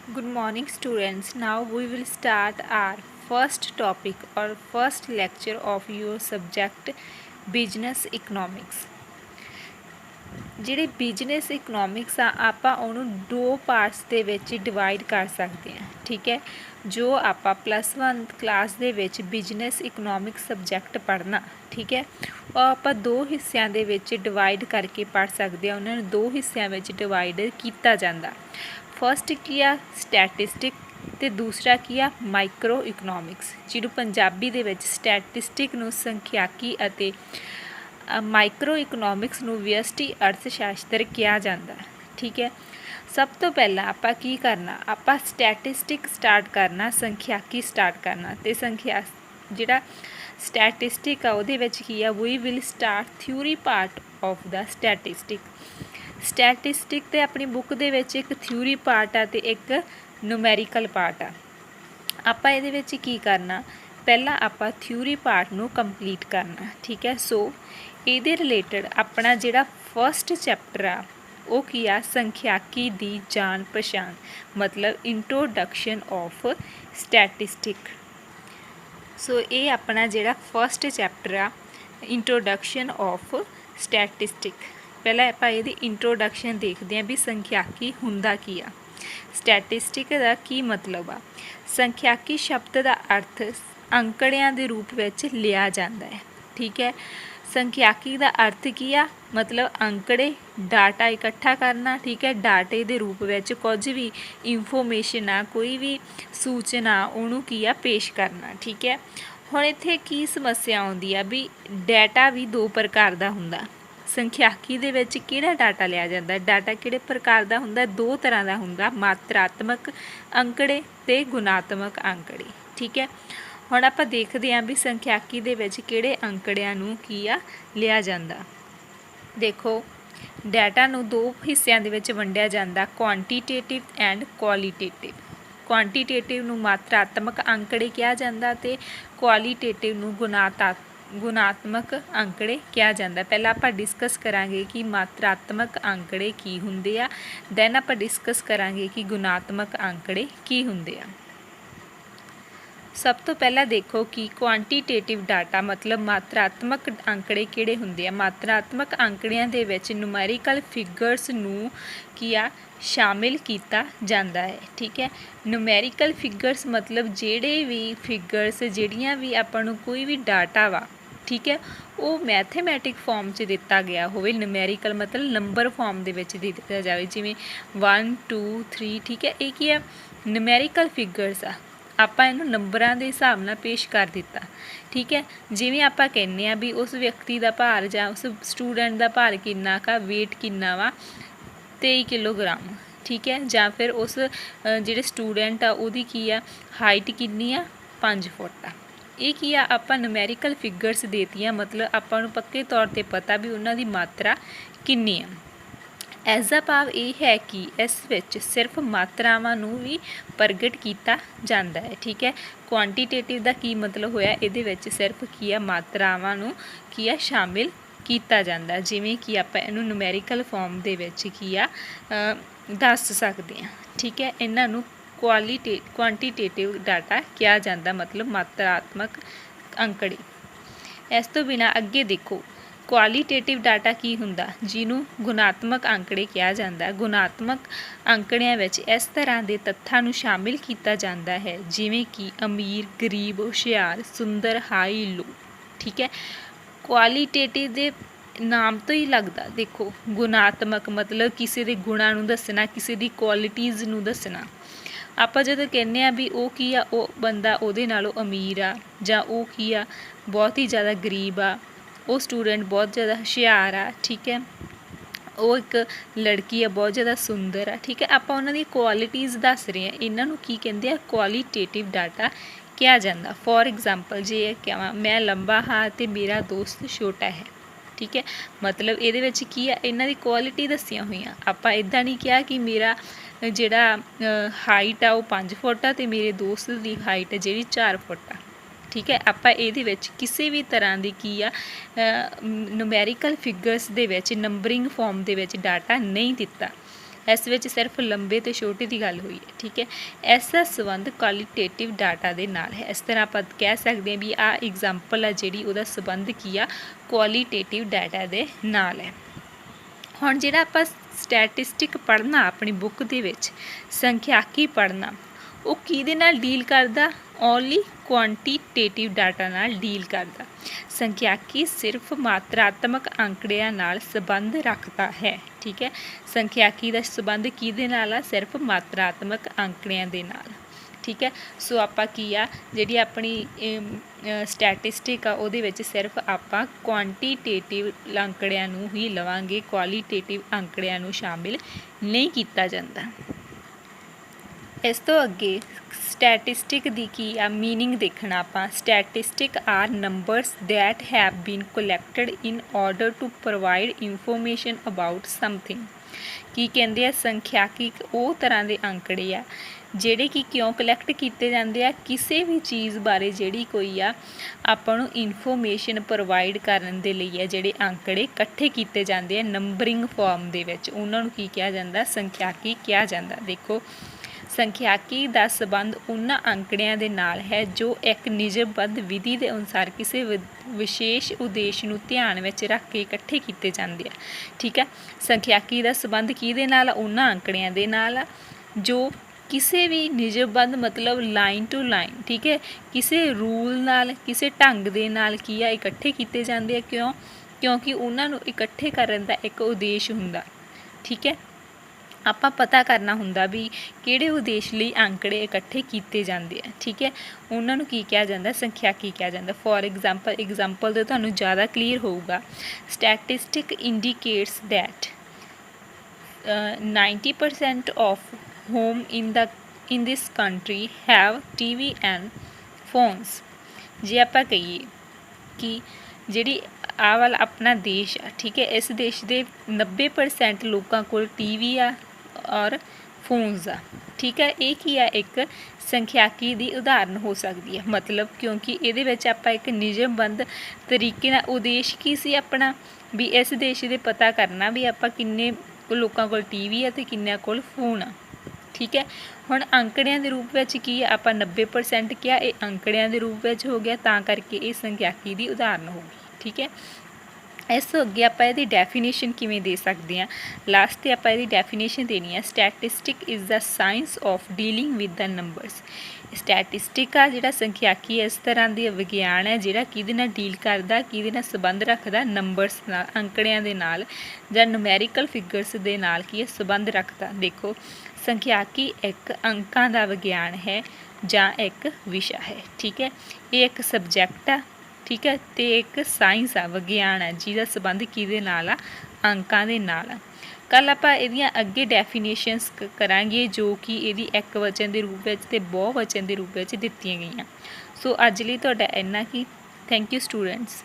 Good morning, students. Now we will start our first topic or first lecture of your subject business economics. ਜਿਹੜੇ business economics ਆ ਆਪਾਂ ਉਹਨੂੰ ਦੋ parts ਦੇ ਵਿੱਚ ਡਿਵਾਈਡ ਕਰ ਸਕਦੇ ਹਾਂ। ਠੀਕ ਹੈ, ਜੋ ਆਪਾਂ +1 ਕਲਾਸ ਦੇ ਵਿੱਚ ਬਿਜ਼ਨਸ ਇਕਨੋਮਿਕਸ ਸਬਜੈਕਟ ਪੜ੍ਹਨਾ, ਠੀਕ ਹੈ, ਉਹ ਆਪਾਂ ਦੋ ਹਿੱਸਿਆਂ ਦੇ ਵਿੱਚ ਡਿਵਾਈਡ ਕਰਕੇ ਪੜ੍ਹ ਸਕਦੇ ਹਾਂ। ਉਹਨਾਂ ਨੂੰ ਦੋ ਹਿੱਸਿਆਂ ਵਿੱਚ ਡਿਵਾਈਡ ਕੀਤਾ ਜਾਂਦਾ। ਫਸਟ ਕੀ ਆ ਸਟੈਟਿਸਟਿਕ ਅਤੇ ਦੂਸਰਾ ਕੀ ਆ ਮਾਈਕਰੋ ਇਕਨੋਮਿਕਸ, ਜਿਹਨੂੰ ਪੰਜਾਬੀ ਦੇ ਵਿੱਚ ਸਟੈਟਿਸਟਿਕ ਨੂੰ ਸੰਖਿਆਕੀ ਅਤੇ ਮਾਈਕਰੋ ਇਕਨੋਮਿਕਸ ਨੂੰ ਵਿਅਸ਼ਟੀ ਅਰਥ ਸ਼ਾਸਤਰ ਕਿਹਾ ਜਾਂਦਾ। ਠੀਕ ਹੈ, ਸਭ ਤੋਂ ਪਹਿਲਾਂ ਆਪਾਂ ਕੀ ਕਰਨਾ, ਆਪਾਂ ਸਟੈਟਿਸਟਿਕ ਸਟਾਰਟ ਕਰਨਾ, ਸੰਖਿਆਕੀ ਸਟਾਰਟ ਕਰਨਾ। ਅਤੇ ਜਿਹੜਾ ਸਟੈਟਿਸਟਿਕ ਆ ਉਹਦੇ ਵਿੱਚ ਕੀ ਆ, we will start theory part of the statistic 'ਤੇ ਆਪਣੀ ਬੁੱਕ ਦੇ ਵਿੱਚ ਇੱਕ ਥਿਊਰੀ ਪਾਰਟ ਆ ਅਤੇ ਇੱਕ ਨੂਮੈਰੀਕਲ ਪਾਰਟ ਆ। ਆਪਾਂ ਇਹਦੇ ਵਿੱਚ ਕੀ ਕਰਨਾ, ਪਹਿਲਾਂ ਆਪਾਂ ਥਿਊਰੀ ਪਾਰਟ ਨੂੰ ਕੰਪਲੀਟ ਕਰਨਾ। ਠੀਕ ਹੈ, ਸੋ ਇਹਦੇ ਰਿਲੇਟਡ ਆਪਣਾ ਜਿਹੜਾ ਫਸਟ ਚੈਪਟਰ ਆ ਉਹ ਕੀ ਆ, ਸੰਖਿਆਕੀ ਦੀ ਜਾਣ ਪਛਾਣ, ਮਤਲਬ ਇੰਟਰੋਡਕਸ਼ਨ ਆਫ ਸਟੈਟਿਸਟਿਕ। ਸੋ ਇਹ ਆਪਣਾ ਜਿਹੜਾ ਫਸਟ ਚੈਪਟਰ ਆ ਇੰਟਰੋਡਕਸ਼ਨ ਆਫ ਸਟੈਟਿਸਟਿਕ। ਪਹਿਲਾਂ ਆਪਾਂ ਇਹਦੀ ਇੰਟਰੋਡਕਸ਼ਨ ਦੇਖਦੇ ਹਾਂ ਵੀ ਸੰਖਿਆਕੀ ਹੁੰਦਾ ਕੀ ਆ, ਸਟੈਟਿਸਟਿਕ ਦਾ ਕੀ ਮਤਲਬ ਆ। ਸੰਖਿਆਕੀ ਸ਼ਬਦ ਦਾ ਅਰਥ ਅੰਕੜਿਆਂ ਦੇ ਰੂਪ ਵਿੱਚ ਲਿਆ ਜਾਂਦਾ ਹੈ। ਠੀਕ ਹੈ, ਸੰਖਿਆਕੀ ਦਾ ਅਰਥ ਕੀ ਆ, ਮਤਲਬ ਅੰਕੜੇ, ਡਾਟਾ ਇਕੱਠਾ ਕਰਨਾ। ਠੀਕ ਹੈ, ਡਾਟੇ ਦੇ ਰੂਪ ਵਿੱਚ ਕੁਝ ਵੀ ਇਨਫੋਰਮੇਸ਼ਨ ਆ, ਕੋਈ ਵੀ ਸੂਚਨਾ ਉਹਨੂੰ ਕੀ ਆ ਪੇਸ਼ ਕਰਨਾ। ਠੀਕ ਹੈ, ਹੁਣ ਇੱਥੇ ਕੀ ਸਮੱਸਿਆ ਆਉਂਦੀ ਆ ਵੀ ਡਾਟਾ ਵੀ ਦੋ ਪ੍ਰਕਾਰ ਦਾ ਹੁੰਦਾ। ਸੰਖਿਆਕੀ ਦੇ ਵਿੱਚ ਕਿਹੜਾ ਡਾਟਾ ਲਿਆ ਜਾਂਦਾ, ਡਾਟਾ ਕਿਹੜੇ ਪ੍ਰਕਾਰ ਦਾ ਹੁੰਦਾ, ਦੋ ਤਰ੍ਹਾਂ ਦਾ ਹੁੰਦਾ, ਮਾਤਰਾਤਮਕ ਅੰਕੜੇ ਅਤੇ ਗੁਣਾਤਮਕ ਅੰਕੜੇ। ਠੀਕ ਹੈ, ਹੁਣ ਆਪਾਂ ਦੇਖਦੇ ਹਾਂ ਵੀ ਸੰਖਿਆਕੀ ਦੇ ਵਿੱਚ ਕਿਹੜੇ ਅੰਕੜਿਆਂ ਨੂੰ ਕੀ ਆ ਲਿਆ ਜਾਂਦਾ। ਦੇਖੋ, ਡਾਟਾ ਨੂੰ ਦੋ ਹਿੱਸਿਆਂ ਦੇ ਵਿੱਚ ਵੰਡਿਆ ਜਾਂਦਾ, ਕੁਆਂਟੀਟੇਟਿਵ ਐਂਡ ਕੁਆਲੀਟੇਟਿਵ। ਕੁਆਂਟੀਟੇਟਿਵ ਨੂੰ ਮਾਤਰਾਤਮਕ ਅੰਕੜੇ ਕਿਹਾ ਜਾਂਦਾ ਅਤੇ ਕੁਆਲੀਟੇਟਿਵ ਨੂੰ ਗੁਣਾਤਮਕ ਅੰਕੜੇ ਕਿਹਾ ਜਾਂਦਾ। ਪਹਿਲਾਂ ਆਪਾਂ ਡਿਸਕਸ ਕਰਾਂਗੇ ਕਿ ਮਾਤਰਾਤਮਕ ਅੰਕੜੇ ਕੀ ਹੁੰਦੇ ਆ, ਦੈਨ ਆਪਾਂ ਡਿਸਕਸ ਕਰਾਂਗੇ ਕਿ ਗੁਣਾਤਮਕ ਅੰਕੜੇ ਕੀ ਹੁੰਦੇ ਆ। ਸਭ ਤੋਂ ਪਹਿਲਾਂ ਦੇਖੋ ਕਿ ਕੁਆਂਟੀਟੇਟਿਵ ਡਾਟਾ ਮਤਲਬ ਮਾਤਰਾਤਮਕ ਅੰਕੜੇ ਕਿਹੜੇ ਹੁੰਦੇ ਆ। ਮਾਤਰਾਤਮਕ ਅੰਕੜਿਆਂ ਦੇ ਵਿੱਚ ਨੂਮੈਰੀਕਲ ਫਿਗਰਸ ਨੂੰ ਕੀ ਆ ਸ਼ਾਮਿਲ ਕੀਤਾ ਜਾਂਦਾ ਹੈ। ਠੀਕ ਹੈ, ਨੂਮੈਰੀਕਲ ਫਿਗਰਸ ਮਤਲਬ ਜਿਹੜੇ ਵੀ ਫਿਗਰਸ, ਜਿਹੜੀਆਂ ਵੀ ਆਪਾਂ ਨੂੰ ਕੋਈ ਵੀ ਡਾਟਾ ਵਾ, ਠੀਕ ਹੈ, ਉਹ ਮੈਥੇਮੈਟਿਕ ਫਾਰਮ 'ਚ ਦਿੱਤਾ ਗਿਆ ਹੋਵੇ। ਨੂਮੈਰੀਕਲ ਮਤਲਬ ਨੰਬਰ ਫਾਰਮ ਦੇ ਵਿੱਚ ਦੇ ਦਿੱਤਾ ਜਾਵੇ, ਜਿਵੇਂ 1 2 3। ਠੀਕ ਹੈ, ਇਹ ਕੀ ਆ ਨੂਮੈਰੀਕਲ ਫਿਗਰਸ ਆ, ਆਪਾਂ ਇਹਨੂੰ ਨੰਬਰਾਂ ਦੇ ਹਿਸਾਬ ਨਾਲ ਪੇਸ਼ ਕਰ ਦਿੱਤਾ। ਠੀਕ ਹੈ, ਜਿਵੇਂ ਆਪਾਂ ਕਹਿੰਦੇ ਹਾਂ ਵੀ ਉਸ ਵਿਅਕਤੀ ਦਾ ਭਾਰ ਜਾਂ ਉਸ ਸਟੂਡੈਂਟ ਦਾ ਭਾਰ ਕਿੰਨਾ ਕਾ, ਵੇਟ ਕਿੰਨਾ ਵਾ, 23 ਕਿਲੋਗ੍ਰਾਮ। ਠੀਕ ਹੈ, ਜਾਂ ਫਿਰ ਉਸ ਜਿਹੜੇ ਸਟੂਡੈਂਟ ਆ ਉਹਦੀ ਕੀ ਆ ਹਾਈਟ ਕਿੰਨੀ ਆ, 5 ਫੁੱਟ ਆ। ਇਹ ਕੀ ਆ, ਆਪਾਂ ਨੂਮੈਰੀਕਲ ਫਿਗਰਸ ਦੇਤੀਆਂ, ਮਤਲਬ ਆਪਾਂ ਨੂੰ ਪੱਕੇ ਤੌਰ 'ਤੇ ਪਤਾ ਵੀ ਉਹਨਾਂ ਦੀ ਮਾਤਰਾ ਕਿੰਨੀ ਆ। ਇਸ ਦਾ ਭਾਵ ਇਹ ਹੈ ਕਿ ਇਸ ਵਿੱਚ ਸਿਰਫ ਮਾਤਰਾਵਾਂ ਨੂੰ ਵੀ ਪ੍ਰਗਟ ਕੀਤਾ ਜਾਂਦਾ ਹੈ। ਠੀਕ ਹੈ, ਕੁਆਂਟੀਟੇਟਿਵ ਦਾ ਕੀ ਮਤਲਬ ਹੋਇਆ, ਇਹਦੇ ਵਿੱਚ ਸਿਰਫ ਕੀ ਆ ਮਾਤਰਾਵਾਂ ਨੂੰ ਕੀ ਆ ਸ਼ਾਮਿਲ ਕੀਤਾ ਜਾਂਦਾ, ਜਿਵੇਂ ਕਿ ਆਪਾਂ ਇਹਨੂੰ ਨੂਮੈਰੀਕਲ ਫਾਰਮ ਦੇ ਵਿੱਚ ਕੀ ਆ ਦੱਸ ਸਕਦੇ ਹਾਂ। ਠੀਕ ਹੈ, ਇਹਨਾਂ ਨੂੰ ਕੁਆਂਟੀਟੇਟਿਵ ਡਾਟਾ ਕਿਹਾ ਜਾਂਦਾ, ਮਤਲਬ ਮਾਤਰਾਤਮਕ ਅੰਕੜੇ। ਇਸ ਤੋਂ ਬਿਨਾਂ ਅੱਗੇ ਦੇਖੋ, ਕੁਆਲੀਟੇਟਿਵ ਡਾਟਾ ਕੀ ਹੁੰਦਾ, ਜਿਹਨੂੰ ਗੁਣਾਤਮਕ ਅੰਕੜੇ ਕਿਹਾ ਜਾਂਦਾ। ਗੁਣਾਤਮਕ ਅੰਕੜਿਆਂ ਵਿੱਚ ਇਸ ਤਰ੍ਹਾਂ ਦੇ ਤੱਥਾਂ ਨੂੰ ਸ਼ਾਮਿਲ ਕੀਤਾ ਜਾਂਦਾ ਹੈ, ਜਿਵੇਂ ਕਿ ਅਮੀਰ, ਗਰੀਬ, ਹੁਸ਼ਿਆਰ, ਸੁੰਦਰ, ਹਾਈ, ਲੋ। ਠੀਕ ਹੈ, ਕੁਆਲੀਟੇਟਿਵ ਦੇ ਨਾਮ ਤੋਂ ਹੀ ਲੱਗਦਾ। ਦੇਖੋ, ਗੁਣਾਤਮਕ ਮਤਲਬ ਕਿਸੇ ਦੇ ਗੁਣਾਂ ਨੂੰ ਦੱਸਣਾ, ਕਿਸੇ ਦੀ ਕੁਆਲਿਟੀਜ਼ ਨੂੰ ਦੱਸਣਾ। ਆਪਾਂ ਜਦੋਂ ਕਹਿੰਦੇ ਹਾਂ ਵੀ ਉਹ ਕੀ ਆ, ਉਹ ਬੰਦਾ ਉਹਦੇ ਨਾਲੋਂ ਅਮੀਰ ਆ, ਜਾਂ ਉਹ ਕੀ ਆ ਬਹੁਤ ਹੀ ਜ਼ਿਆਦਾ ਗਰੀਬ ਆ, ਉਹ ਸਟੂਡੈਂਟ ਬਹੁਤ ਜ਼ਿਆਦਾ ਹੁਸ਼ਿਆਰ ਆ। ਠੀਕ ਹੈ, ਉਹ ਇੱਕ ਲੜਕੀ ਆ ਬਹੁਤ ਜ਼ਿਆਦਾ ਸੁੰਦਰ ਆ। ਠੀਕ ਹੈ, ਆਪਾਂ ਉਹਨਾਂ ਦੀ ਕੁਆਲਿਟੀਜ਼ ਦੱਸ ਰਹੇ ਹਾਂ, ਇਹਨਾਂ ਨੂੰ ਕੀ ਕਹਿੰਦੇ ਆ, ਕੁਆਲੀਟੇਟਿਵ ਡਾਟਾ ਕਿਹਾ ਜਾਂਦਾ। ਫੋਰ ਐਗਜ਼ਾਮਪਲ ਜੇ ਇਹ ਕਹਾਂ ਮੈਂ ਲੰਬਾ ਹਾਂ ਅਤੇ ਮੇਰਾ ਦੋਸਤ ਛੋਟਾ ਹੈ। ਠੀਕ ਹੈ, ਮਤਲਬ ਇਹਦੇ ਵਿੱਚ ਕੀ ਆ, ਇਹਨਾਂ ਦੀ ਕੁਆਲਿਟੀ ਦੱਸੀਆਂ ਹੋਈਆਂ। ਆਪਾਂ ਇੱਦਾਂ ਨਹੀਂ ਕਿਹਾ ਕਿ ਮੇਰਾ ਜਿਹੜਾ ਹਾਈਟ ਆ ਉਹ 5 ਫੁੱਟ ਆ ਅਤੇ ਮੇਰੇ ਦੋਸਤ ਦੀ ਹਾਈਟ ਜਿਹੜੀ 4 ਫੁੱਟ ਆ। ਠੀਕ ਹੈ, ਆਪਾਂ ਇਹਦੇ ਵਿੱਚ ਕਿਸੇ ਵੀ ਤਰ੍ਹਾਂ ਦੀ ਕੀ ਆ ਨੂਮੈਰੀਕਲ ਫਿਗਰਸ ਦੇ ਵਿੱਚ ਨੰਬਰਿੰਗ ਫਾਰਮ ਦੇ ਵਿੱਚ ਡਾਟਾ ਨਹੀਂ ਦਿੱਤਾ। इस विच सिर्फ लंबे ते छोटे की गल हुई है। ठीक है, इसका संबंध क्वालिटेटिव डाटा के नाल है। इस तरह आप कह सकते हैं भी आ एग्जाम्पल है जिहड़ी उहदा संबंध की आ क्वालिटेटिव डाटा के नाल है। हुण जिहड़ा आपां स्टैटिस्टिक पढ़ना अपनी बुक दे विच संख्याकी पढ़ना वो किहदे नाल डील करदा, ओनली क्वांटिटेटिव डाटा नाल डील करदा। संख्याकी सिर्फ मात्रात्मक आंकड़ियां नाल संबंध रखता है। ठीक है, संख्याकी का संबंध किहदे नाल आ, सिर्फ मात्रात्मक आंकड़ियां दे नाल। ठीक है, सो आपां की आ जिहड़ी अपनी स्टैटिस्टिक आ उहदे विच सिर्फ आपां क्वांटिटेटिव आंकड़ियां नूं ही लवांगे, क्वालिटेटिव आंकड़ियां नूं शामिल नहीं किया जाता। इस तो अगे स्टैटिस्टिक दी की आ मीनिंग देखना आपां। Statistic are numbers that have been collected in order to provide information about something. की कहंदे आ संख्याकी वो तरह के आंकड़े आ ਜਿਹੜੇ कि क्यों कलैक्ट किए जाते हैं, किसी भी चीज़ बारे जिहड़ी कोई आ आपां नूं इनफॉर्मेशन प्रोवाइड करन दे लई है जिहड़े आंकड़े इकट्ठे किए जाते हैं नंबरिंग फॉर्म दे विच, उन्हां नूं की कहा जाता, संख्याकी कहा जाता। देखो संख्याकी का संबंध उन्हां आंकड़ियां दे नाल है जो एक निजबद्ध विधि के अनुसार किसी विशेष उद्देश्य नूं ध्यान विच रख के इकट्ठे किए जाते हैं। ठीक है, संख्याकी का संबंध किहदे नाल, उन्हां आंकड़ियां दे नाल जो किसी भी निजबद्ध मतलब लाइन टू लाइन, ठीक है, किसी रूल नाल किसी ढंग दे नाल की आ इकट्ठे किए जाते हैं। क्यों, क्योंकि उन्हां नूं इकट्ठे करन दा एक उद्देश्य हुंदा। ठीक है, आपां पता करना हुंदा भी किहड़े उद्देश्य लई आंकड़े इकट्ठे किए जाते हैं। ठीक है, उन्हां नूं की कहा जाता, संख्याकी कहा जाता। फॉर एग्जाम्पल तो तुहानूं ज़्यादा क्लीयर होऊगा। Statistic indicates that 90% of home in this country have TV and phones. जे आपां कहिए कि जिहड़ी आ वाला अपना देश आ, ठीक है, इस देश के 90% लोगों को TV आ और फोन्स आ। ठीक है, ये की है एक संख्याकी की उदाहरण हो सकती है। मतलब क्योंकि ये आप एक निजबद्ध तरीके नाल उद्देश्य की सी अपना भी इस देश के पता करना भी आप किन्ने लोगों को TV है तो किन्ने कोल फोन आ। ठीक है, हुण अंकड़ियां के रूप में की आप 90% क्या ये अंकड़ियां के रूप में हो गया, तां करके ये संख्याकी की उदाहरण होगी। ठीक है, इस तो अगे आप इसकी डेफिनेशन किवें दे सकते हैं। लास्ट ते आप इसकी डेफिनेशन देनी है। Statistic is the science of dealing with the numbers. Statistic आ जिहड़ा संख्याकी इस तरह की विज्ञान है जिहड़ा किहदे नाल डील करदा, किहदे नाल संबंध रखदा, नंबर्स नाल, अंकड़ियां दे नाल जां न्यूमैरिकल फिगर्स दे नाल की संबंध रखदा। देखो संख्याकी एक अंकां दा विज्ञान है जां एक विषय है। ठीक है, ये एक सबजैक्ट आ। ठीक है, तो एक साइंस आ, विज्ञान है जिसका संबंध किहदे नाल आ, अंकां दे नाल आ। कल आपां इहदियां अगे डेफिनेशनस करांगे जो कि इहदी एक वचन के रूप में ते बहुवचन के रूप में दित्तियां गईयां। सो अज लई तुहाडा इन्ना ही। Thank you students.